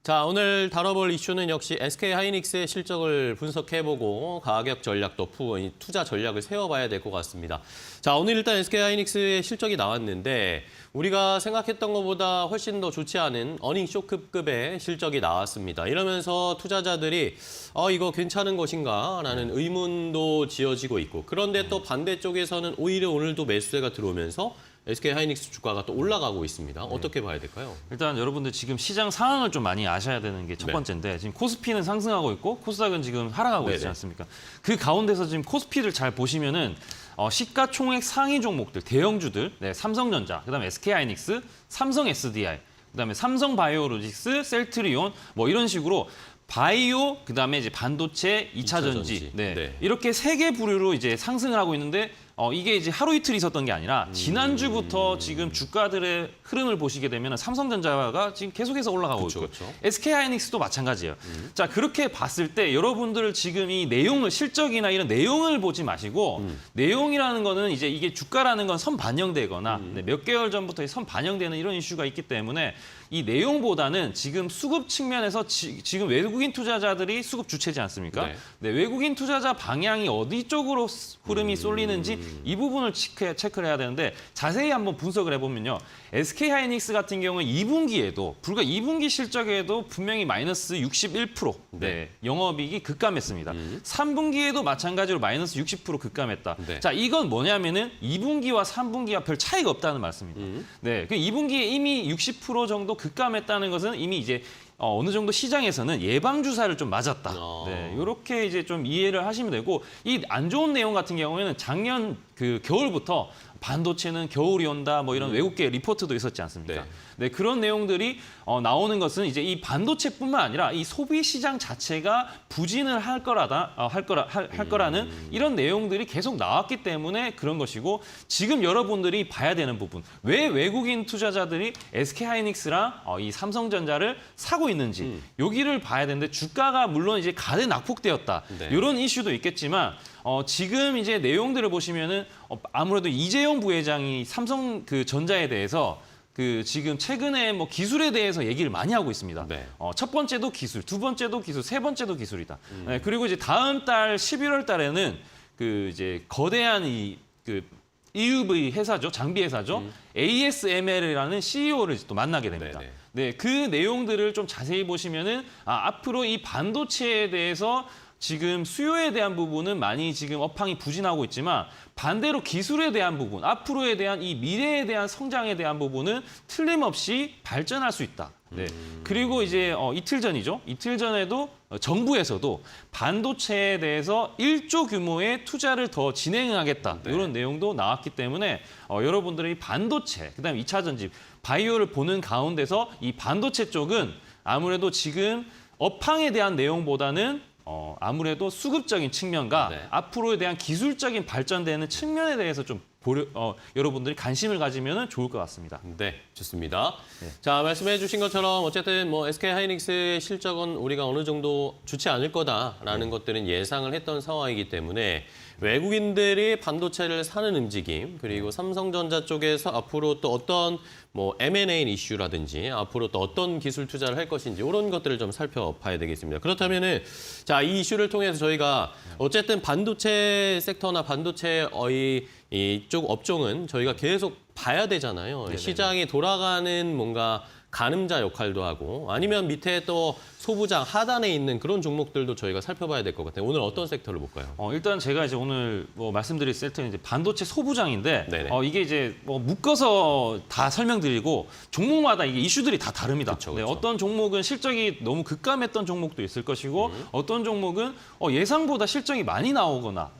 자, 오늘 다뤄볼 이슈는 역시 SK하이닉스의 실적을 분석해보고 가격 전략 또 투자 전략을 세워봐야 될 것 같습니다. 자, 오늘 일단 SK하이닉스의 실적이 나왔는데 우리가 생각했던 것보다 훨씬 더 좋지 않은 어닝 쇼크급의 실적이 나왔습니다. 이러면서 투자자들이 이거 괜찮은 것인가라는 의문도 지어지고 있고, 그런데 또 반대쪽에서는 오히려 오늘도 매수세가 들어오면서 SK하이닉스 주가가 또 올라가고 있습니다. 어떻게 봐야 될까요? 일단 여러분들 지금 시장 상황을 좀 많이 아셔야 되는 게 첫 번째인데, 지금 코스피는 상승하고 있고 코스닥은 지금 하락하고 있지 않습니까? 그 가운데서 지금 코스피를 잘 보시면은 시가총액 상위 종목들, 대형주들, 삼성전자, 그다음에 SK하이닉스, 삼성 SDI, 그다음에 삼성바이오로직스, 셀트리온 뭐 이런 식으로 바이오, 그다음에 이제 반도체, 2차 전지, 이렇게 세 개 부류로 이제 상승을 하고 있는데, 이게 이제 하루 이틀 있었던 게 아니라 지난주부터 지금 주가들의 흐름을 보시게 되면 삼성전자가 지금 계속해서 올라가고 있고, SK하이닉스도 마찬가지예요. 자, 그렇게 봤을 때 여러분들 지금 이 내용을, 실적이나 이런 내용을 보지 마시고, 내용이라는 거는 이제 이게 주가라는 건 선 반영되거나 몇 개월 전부터 선 반영되는 이런 이슈가 있기 때문에 이 내용보다는 지금 수급 측면에서 지금 외국인 투자자들이 수급 주체지 않습니까? 외국인 투자자 방향이 어디 쪽으로 흐름이 쏠리는지 이 부분을 체크를 해야 되는데, 자세히 한번 분석을 해보면요. SK하이닉스 같은 경우는 2분기에도, 불과 2분기 실적에도 분명히 마이너스 61%, 영업이익이 급감했습니다. 3분기에도 마찬가지로 마이너스 60% 급감했다. 자, 이건 뭐냐면은 2분기와 3분기와 별 차이가 없다는 말씀입니다. 그 2분기에 이미 60% 정도 급감했다는 것은 이미 이제 어느 정도 시장에서는 예방 주사를 좀 맞았다. 이렇게 이제 좀 이해를 하시면 되고, 이 안 좋은 내용 같은 경우에는 작년 그 겨울부터 반도체는 겨울이 온다, 뭐 이런 외국계 리포트도 있었지 않습니까? 그런 내용들이 나오는 것은 이제 이 반도체뿐만 아니라 이 소비 시장 자체가 부진을 할 거라는 이런 내용들이 계속 나왔기 때문에 그런 것이고, 지금 여러분들이 봐야 되는 부분, 왜 외국인 투자자들이 SK하이닉스랑 이 삼성전자를 사고 있는지 여기를 봐야 되는데, 주가가 물론 이제 가대 낙폭되었다, 이런 이슈도 있겠지만 지금 이제 내용들을 보시면은 아무래도 이재용 부회장이 삼성 그 전자에 대해서 지금 최근에 뭐 기술에 대해서 얘기를 많이 하고 있습니다. 첫 번째도 기술, 두 번째도 기술, 세 번째도 기술이다. 그리고 이제 다음 달 11월 달에는 이제 거대한 EUV 회사죠, 장비 회사죠, ASML이라는 CEO를 또 만나게 됩니다. 그 내용들을 좀 자세히 보시면은 앞으로 이 반도체에 대해서 지금 수요에 대한 부분은 많이 지금 업황이 부진하고 있지만, 반대로 기술에 대한 부분, 앞으로에 대한 이 미래에 대한 성장에 대한 부분은 틀림없이 발전할 수 있다. 그리고 이제 이틀 전이죠. 이틀 전에도 정부에서도 반도체에 대해서 1조 규모의 투자를 더 진행하겠다, 이런 내용도 나왔기 때문에 여러분들이 반도체, 그다음에 2차 전지, 바이오를 보는 가운데서 이 반도체 쪽은 아무래도 지금 업황에 대한 내용보다는 아무래도 수급적인 측면과 앞으로에 대한 기술적인 발전되는 측면에 대해서 좀 여러분들이 관심을 가지면 좋을 것 같습니다. 네, 좋습니다. 자, 말씀해 주신 것처럼 어쨌든 뭐 SK하이닉스의 실적은 우리가 어느 정도 좋지 않을 거다라는 것들은 예상을 했던 상황이기 때문에 외국인들이 반도체를 사는 움직임, 그리고 삼성전자 쪽에서 앞으로 또 어떤 뭐 M&A 이슈라든지 앞으로 또 어떤 기술 투자를 할 것인지 이런 것들을 좀 살펴봐야 되겠습니다. 그렇다면은 자, 이 이슈를 통해서 저희가 어쨌든 반도체 섹터나 반도체 이쪽 업종은 저희가 계속 봐야 되잖아요. 시장이 돌아가는 뭔가 가늠자 역할도 하고, 아니면 밑에 또 소부장 하단에 있는 그런 종목들도 저희가 살펴봐야 될 것 같아요. 오늘 어떤 섹터를 볼까요? 일단 제가 이제 오늘 말씀드릴 섹터는 이제 반도체 소부장인데, 이게 이제 묶어서 다 설명드리고 종목마다 이게 이슈들이 다 다릅니다. 어떤 종목은 실적이 너무 급감했던 종목도 있을 것이고, 어떤 종목은 예상보다 실적이 많이 나오거나,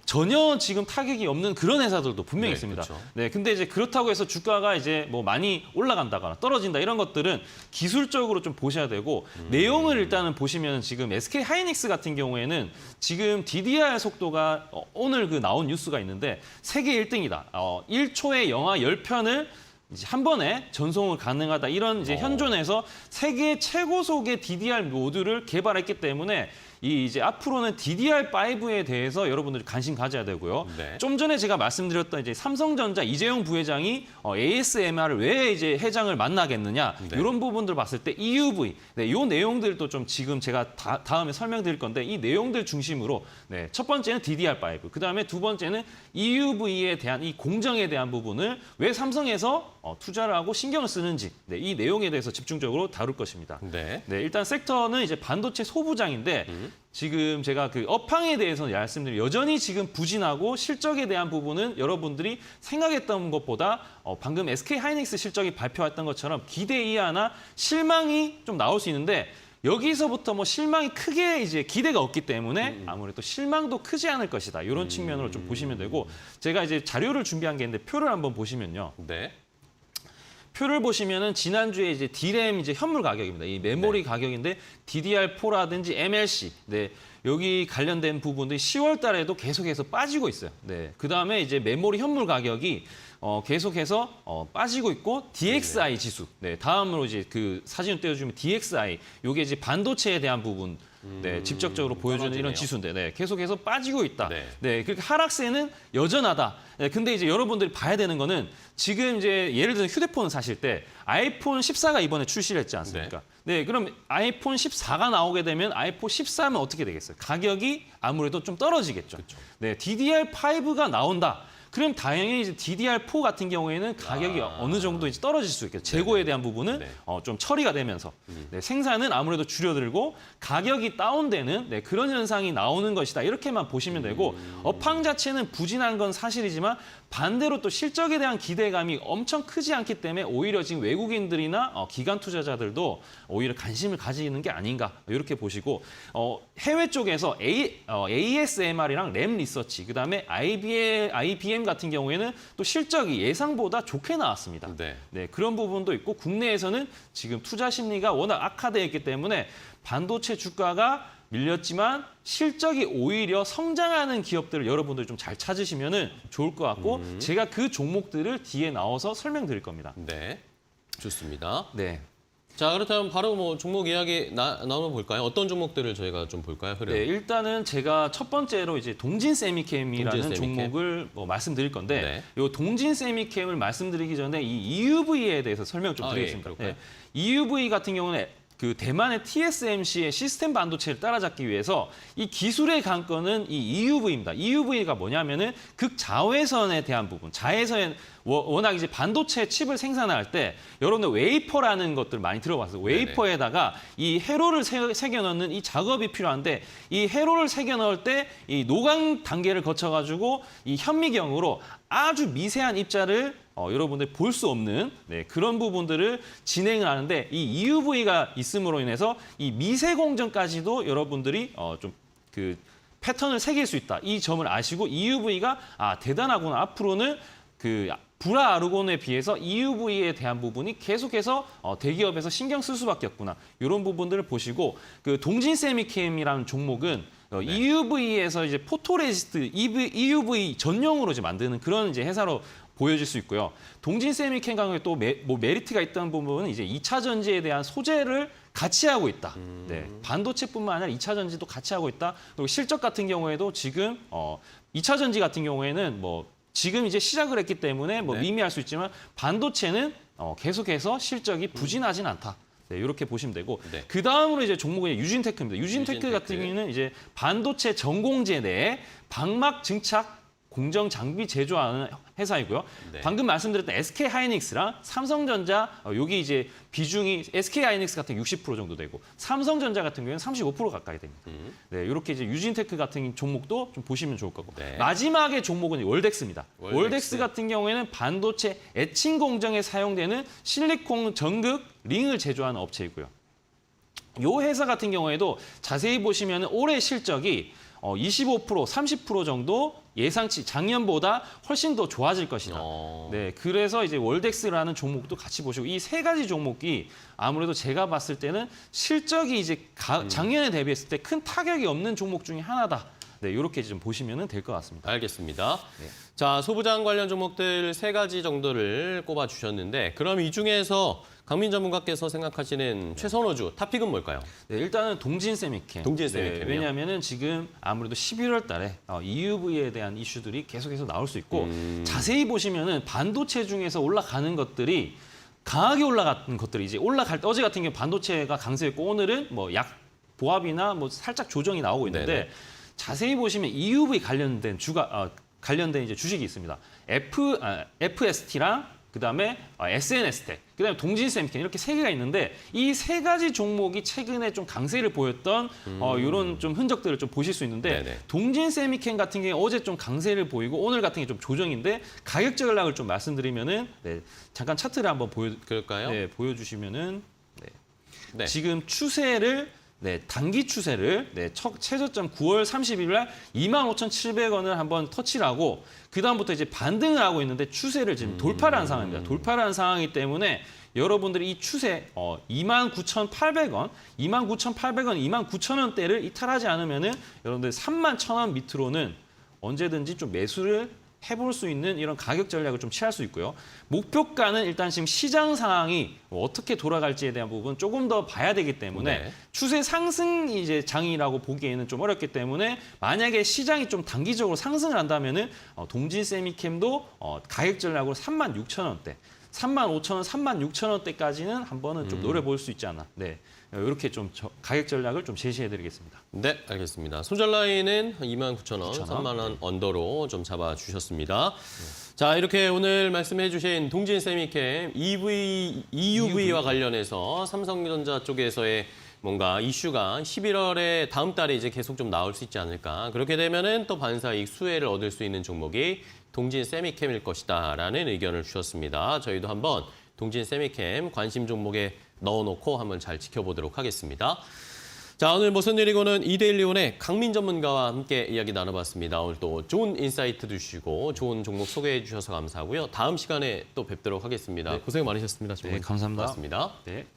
전혀 지금 타격이 없는 그런 회사들도 분명히 있습니다. 근데 이제 그렇다고 해서 주가가 이제 뭐 많이 올라간다거나 떨어진다, 이런 것들은 기술적으로 좀 보셔야 되고, 내용을 일단은 보시면 지금 SK하이닉스 같은 경우에는 지금 DDR 속도가 오늘 나온 뉴스가 있는데 세계 1등이다. 1초에 영화 10편을 이제 한 번에 전송을 가능하다, 이런 이제 현존에서 세계 최고속의 DDR 모듈을 개발했기 때문에 이 이제 앞으로는 DDR5에 대해서 여러분들이 관심 가져야 되고요. 네. 좀 전에 제가 말씀드렸던 이제 삼성전자 이재용 부회장이 ASMR을 왜 이제 회장을 만나겠느냐 네. 이런 부분들 봤을 때 EUV, 네, 이 내용들도 좀 지금 제가 다음에 설명드릴 건데 이 내용들 중심으로 네, 첫 번째는 DDR5, 그 다음에 두 번째는 EUV에 대한 이 공정에 대한 부분을 왜 삼성에서 투자를 하고 신경을 쓰는지 네, 이 내용에 대해서 집중적으로 다룰 것입니다. 네. 네, 일단 섹터는 이제 반도체 소부장인데 지금 제가 그 업황에 대해서 말씀드린 여전히 지금 부진하고 실적에 대한 부분은 여러분들이 생각했던 것보다 방금 SK 하이닉스 실적이 발표했던 것처럼 기대 이하나 실망이 좀 나올 수 있는데 여기서부터 뭐 실망이 크게 이제 기대가 없기 때문에 아무래도 실망도 크지 않을 것이다. 이런 측면으로 좀 보시면 되고 제가 이제 자료를 준비한 게 있는데 표를 한번 보시면요. 네. 표를 보시면은 지난주에 이제 D램 이제 현물 가격입니다. 이 메모리 가격인데 DDR4라든지 MLC, 네, 여기 관련된 부분들이 10월 달에도 계속해서 빠지고 있어요. 네, 그 다음에 이제 메모리 현물 가격이 계속해서 빠지고 있고 DXI 지수, 네, 다음으로 이제 그 사진을 떼어주면 DXI, 요게 이제 반도체에 대한 부분. 네, 직접적으로 보여주는 떨어지네요. 이런 지수인데, 네, 계속해서 빠지고 있다. 네. 네, 그렇게 하락세는 여전하다. 네, 근데 이제 여러분들이 봐야 되는 거는 지금 이제 예를 들어 휴대폰을 사실 때 아이폰 14가 이번에 출시를 했지 않습니까? 네, 그럼 아이폰 14가 나오게 되면 아이폰 13은 어떻게 되겠어요? 가격이 아무래도 좀 떨어지겠죠. 네, DDR5가 나온다. 그럼 당연히 이제 DDR4 같은 경우에는 가격이 어느 정도 이제 떨어질 수 있겠죠. 재고에 대한 부분은 네. 좀 처리가 되면서 네, 생산은 아무래도 줄여들고 가격이 다운되는 네, 그런 현상이 나오는 것이다. 이렇게만 보시면 되고 업황 자체는 부진한 건 사실이지만 반대로 또 실적에 대한 기대감이 엄청 크지 않기 때문에 오히려 지금 외국인들이나 기관 투자자들도 오히려 관심을 가지는 게 아닌가 이렇게 보시고 해외 쪽에서 ASMR이랑 램 리서치 그다음에 IBM 같은 경우에는 또 실적이 예상보다 좋게 나왔습니다. 네. 네, 그런 부분도 있고 국내에서는 지금 투자 심리가 워낙 악화되어 있기 때문에 반도체 주가가 밀렸지만 실적이 오히려 성장하는 기업들을 여러분들이 좀 잘 찾으시면 좋을 것 같고 제가 그 종목들을 뒤에 나와서 설명드릴 겁니다. 네. 좋습니다. 네. 자, 그렇다면 바로 뭐 종목 이야기 나눠 볼까요? 어떤 종목들을 저희가 좀 볼까요? 흐름. 네, 일단은 제가 첫 번째로 이제 동진 세미캠이라는 동진 세미캠. 종목을 말씀드릴 건데 네. 이 동진 세미캠을 말씀드리기 전에 이 EUV에 대해서 설명 좀 드리겠습니다. 예, 그럴까요? EUV 같은 경우는 그 대만의 TSMC의 시스템 반도체를 따라잡기 위해서 이 기술의 관건은 이 EUV입니다. EUV가 뭐냐면은 극자외선에 대한 부분, 자외선 워낙 이제 반도체 칩을 생산할 때 여러분들 웨이퍼라는 것들 많이 들어봤어요. 웨이퍼에다가 이 회로를 새겨 넣는 이 작업이 필요한데 이 회로를 새겨 넣을 때 이 노광 단계를 거쳐 가지고 이 현미경으로 아주 미세한 입자를 여러분들 볼 수 없는 네, 그런 부분들을 진행을 하는데 이 EUV가 있음으로 인해서 이 미세 공정까지도 여러분들이 좀 그 패턴을 새길 수 있다. 이 점을 아시고 EUV가 대단하구나. 앞으로는 그 불화 아르곤에 비해서 EUV에 대한 부분이 계속해서 대기업에서 신경 쓸 수밖에 없구나. 이런 부분들을 보시고 그 동진 세미캠이라는 종목은 EUV에서 이제 포토레지스트 EUV 전용으로 이제 만드는 그런 이제 회사로 보여질 수 있고요. 동진 세미캠 강의 또 메리트가 있다는 부분은 이제 2차 전지에 대한 소재를 같이 하고 있다. 네, 반도체뿐만 아니라 2차 전지도 같이 하고 있다. 그리고 실적 같은 경우에도 지금 2차 전지 같은 경우에는 지금 이제 시작을 했기 때문에 네. 미미할 수 있지만 반도체는 계속해서 실적이 부진하진 않다. 네, 이렇게 보시면 되고 네. 그 다음으로 이제 종목은 유진테크입니다. 유진테크 같은 경우는 이제 반도체 전공재 내에 방막 증착 공정 장비 제조하는 회사이고요. 네. 방금 말씀드렸던 SK 하이닉스랑 삼성전자 여기 이제 비중이 SK 하이닉스 같은 60% 정도 되고 삼성전자 같은 경우는 35% 가까이 됩니다. 네, 이렇게 이제 유진테크 같은 종목도 좀 보시면 좋을 거고. 네. 마지막의 종목은 월덱스입니다. 월덱스. 월덱스 같은 경우에는 반도체 에칭 공정에 사용되는 실리콘 전극 링을 제조하는 업체이고요. 이 회사 같은 경우에도 자세히 보시면 올해 실적이 25%, 30% 정도 예상치 작년보다 훨씬 더 좋아질 것이다. 네, 그래서 이제 월덱스라는 종목도 같이 보시고 이 세 가지 종목이 아무래도 제가 봤을 때는 실적이 이제 작년에 대비했을 때 큰 타격이 없는 종목 중에 하나다. 네, 이렇게 좀 보시면 될 것 같습니다. 알겠습니다. 네. 자, 소부장 관련 종목들 3가지 정도를 꼽아 주셨는데 그럼 이 중에서 강민 전문가께서 생각하시는 최선호주 탑픽은 뭘까요? 네, 일단은 동진 세미캠. 동진 세미캠이요? 왜냐하면은 지금 아무래도 11월 달에 EUV에 대한 이슈들이 계속해서 나올 수 있고 자세히 보시면은 반도체 중에서 올라가는 것들이 강하게 올라간 것들이 이제 올라갈 때 어제 같은 경우 반도체가 강세였고 오늘은 뭐 약 보합이나 뭐 살짝 조정이 나오고 있는데 네네. 자세히 보시면 EUV 관련된 관련된 이제 주식이 있습니다. FST랑 그다음에 SNS텍, 그다음에 동진세미캠 이렇게 3개가 있는데 이 3가지 종목이 최근에 좀 강세를 보였던 이런 좀 흔적들을 좀 보실 수 있는데 네네. 동진세미캠 같은 경우에 어제 좀 강세를 보이고 오늘 같은 게 좀 조정인데 가격 전략을 좀 말씀드리면은 네, 잠깐 차트를 한번 그럴까요? 보여주시면은 네. 지금 추세를 단기 추세를 최저점 9월 30일 날 25,700원을 한번 터치를 하고 그다음부터 이제 반등을 하고 있는데 추세를 지금 돌파를 한 상황입니다. 돌파를 한 상황이기 때문에 여러분들이 이 추세 29,800원, 29,000원대를 이탈하지 않으면은 여러분들 31,000원 밑으로는 언제든지 좀 매수를 해볼 수 있는 이런 가격 전략을 좀 취할 수 있고요. 목표가는 일단 지금 시장 상황이 어떻게 돌아갈지에 대한 부분 조금 더 봐야 되기 때문에 네. 추세 상승 이제 장이라고 보기에는 좀 어렵기 때문에 만약에 시장이 좀 단기적으로 상승을 한다면은 동진 세미캠도 가격 전략으로 36,000원대, 35,000원, 36,000원대까지는 한 번은 좀 노려볼 수 있지 않나. 네. 이렇게 좀 가격 전략을 좀 제시해드리겠습니다. 네, 알겠습니다. 손절 라인은 29,000원, 3만 원 언더로 좀 잡아주셨습니다. 자, 이렇게 오늘 말씀해주신 동진 세미캠 EUV와 관련해서 삼성전자 쪽에서의 뭔가 이슈가 11월에 다음 달에 이제 계속 좀 나올 수 있지 않을까. 그렇게 되면은 또 반사이익 수혜를 얻을 수 있는 종목이 동진 세미캠일 것이다라는 의견을 주셨습니다. 저희도 한번 동진 세미캠 관심 종목에 넣어놓고 한번 잘 지켜보도록 하겠습니다. 자, 오늘 무슨 일이고는 이데일리온의 강민 전문가와 함께 이야기 나눠봤습니다. 오늘 또 좋은 인사이트도 주시고 좋은 종목 소개해 주셔서 감사하고요. 다음 시간에 또 뵙도록 하겠습니다. 고생 많으셨습니다. 네, 감사합니다. 고맙습니다. 네.